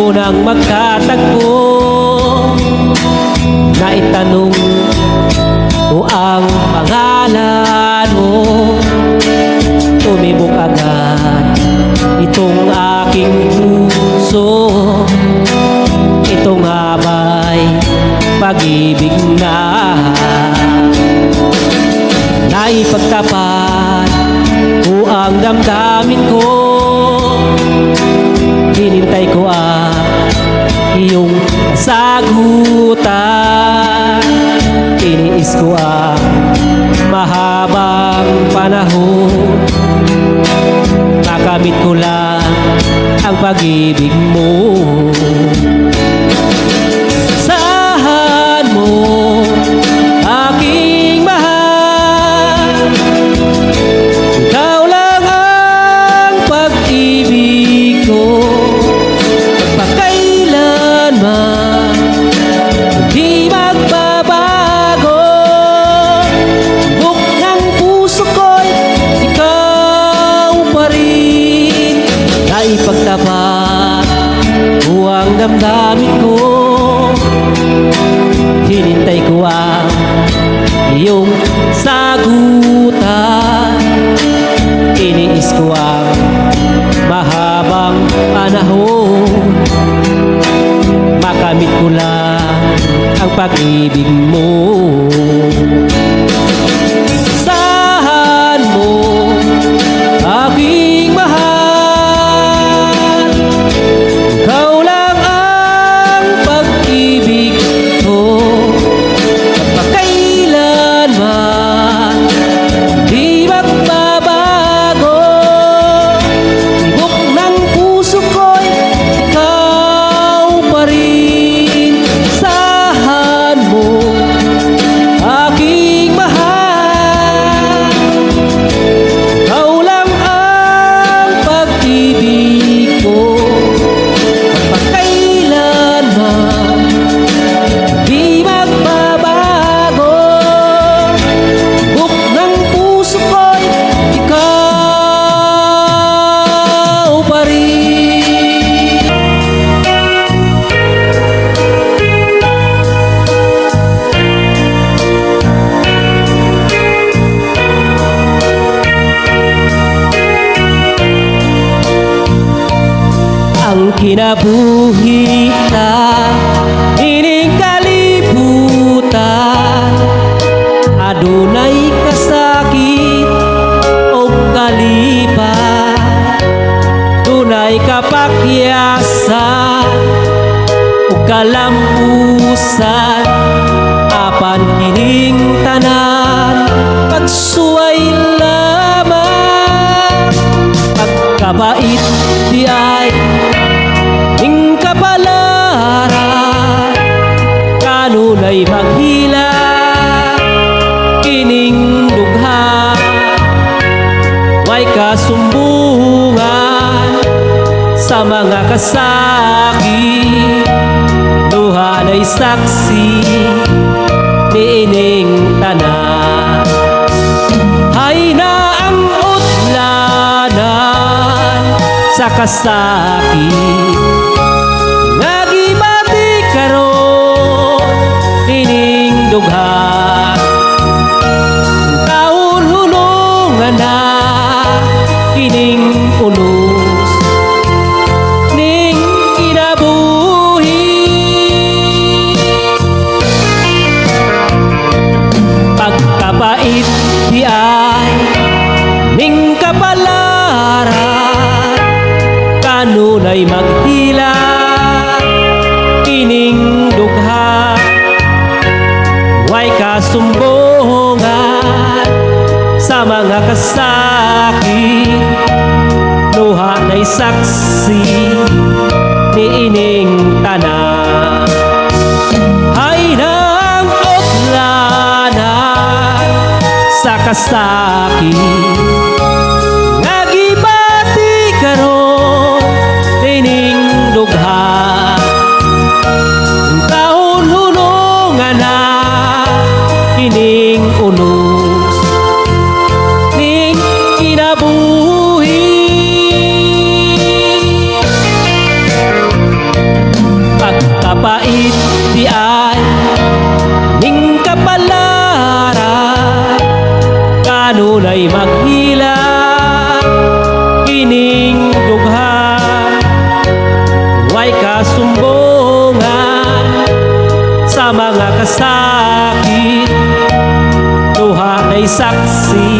unang magkatagpo, naitanong ko ang pangalan mo. Tumibok agad itong aking puso. Ito nga ba'y pag-ibig na naipagtapat ko ang damdamin ko? Hinintay ko ang iyong sagutan. Tiniis ko ang mahabang panahon. Nakamit ko lang ang pag-ibig mo. Asahan mo, aking mahal, ikaw lang ang pag-ibig ko. Pagkailanman di magbabago. Buk ng puso ko'y ikaw pa rin. Naipagtapat ko ang damdamin ko. Hinintay ko ang iyong sagutan. Tiniis ko ang mahabang panahon. Makamit ko lang ang pag-ibig mo. Asahan mo, aking mahal, ikaw lang ang pag-ibig ko. Pagkailanman di magbabago. Tibok ng puso ko'y ikaw pa rin. Asahan mo, aking mahal, ikaw lang ang pag-ibig ko. Pagkailanman di magbabago. Buk ng puso ko'y ikaw pa rin. Ang kinabuhi na ining kalibutan, adunay kasakit o kalipat. Dunay kapakyasan o kalampusan. Apan kining tanan pagsuway lamang. Pagkabait di ay ning kapalaran. Kanunay maghila kining dugha. Way kasumbungan sa mga kasakit. Duha na'y saksi niining tanan. Hay na ang utlanan sa kasakit. Nagibati karon ining dugha. Taon hunungan na ining unos ning kinabuhi. Pagkapait di ay ning kapalaran. Kanunay maghila kining dugha. Way kasumbungan sa mga kasakit. Luha na'y saksi niining tanan. Hay nang utlanan sa kasakit. Nagibati karon ining dugha. Taon hunungan na kining unos ning kinabuhi. kasumbungan sa mga kasakit. Duha na'y saksi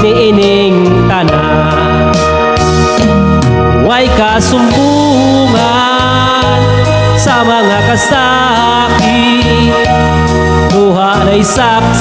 ni ining tanan. Way kasumbungan sa mga kasakit. Duha na'y saksi